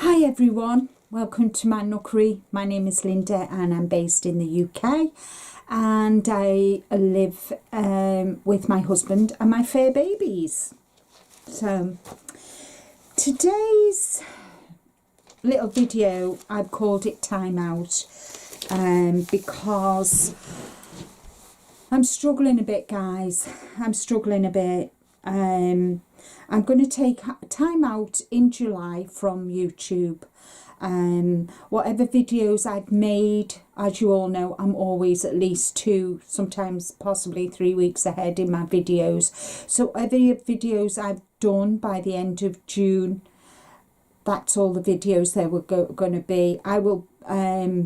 Hi everyone, welcome to my nookery. My name is Linda and I'm based in the UK, and I live with my husband and my fur babies. So today's little video, I've called it Time Out because I'm struggling a bit, guys. I'm struggling a bit. I'm going to take time out in July from YouTube. Whatever videos I've made, as you all know, I'm always at least 2, sometimes possibly 3 weeks ahead in my videos. So every videos I've done by the end of June, that's all the videos there were going to be. I will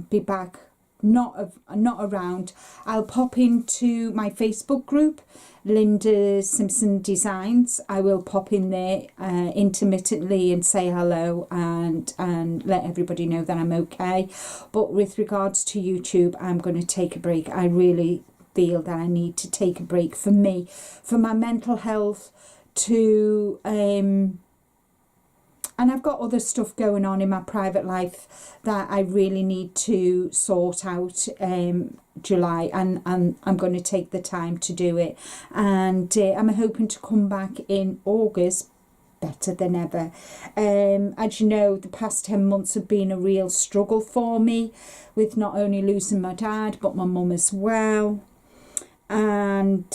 be back, not around. I'll pop into my Facebook group, Linda Simpson Designs. I will pop in there intermittently and say hello and let everybody know that I'm okay. But with regards to YouTube, I'm going to take a break. I really feel that I need to take a break for me, for my mental health, to and I've got other stuff going on in my private life that I really need to sort out July, and I'm going to take the time to do it. And I'm hoping to come back in August better than ever. As you know, the past 10 months have been a real struggle for me, with not only losing my dad but my mum as well. And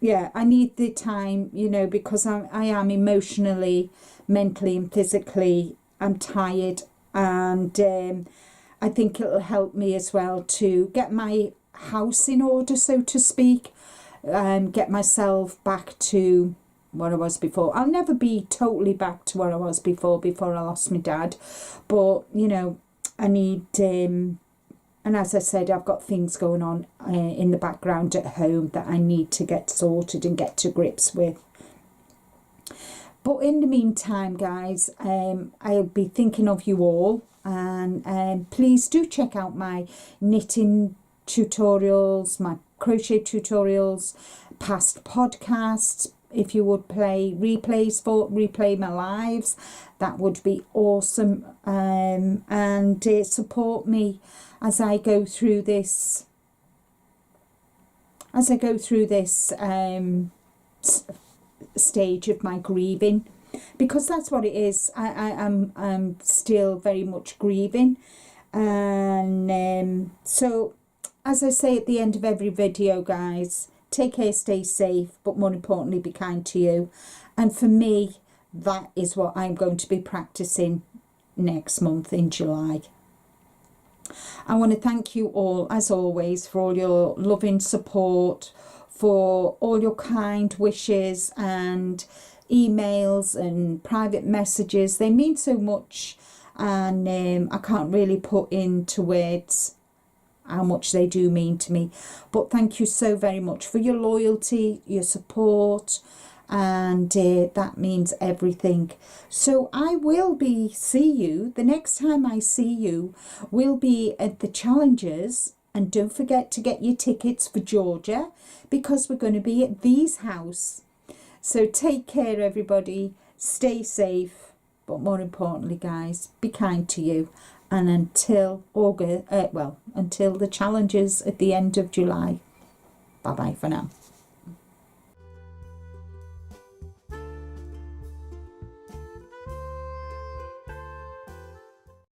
yeah, I need the time, you know, because I am emotionally, mentally and physically, I'm tired. And I think it'll help me as well to get my house in order, so to speak, get myself back to what I was before. I'll never be totally back to where I was before I lost my dad. But, you know, I need... and as I said, I've got things going on in the background at home that I need to get sorted and get to grips with. But in the meantime, guys, I'll be thinking of you all. And please do check out my knitting tutorials, my crochet tutorials, past podcasts. If you would replay my lives, that would be awesome. And support me as I go through this, stage of my grieving, because that's what it is. I'm still very much grieving. And so, as I say at the end of every video, guys, take care, stay safe, but more importantly, be kind to you. And for me, that is what I'm going to be practicing next month in July. I want to thank you all, as always, for all your loving support, for all your kind wishes and emails and private messages. They mean so much, and I can't really put into words how much they do mean to me. But thank you so very much for your loyalty, your support, and that means everything. So I will see you, the next time I see you will be at the challenges. And don't forget to get your tickets for Georgia, because we're going to be at V's house. So take care, everybody, stay safe, but more importantly, guys, be kind to you. And until August, until the challenges at the end of July, bye bye for now.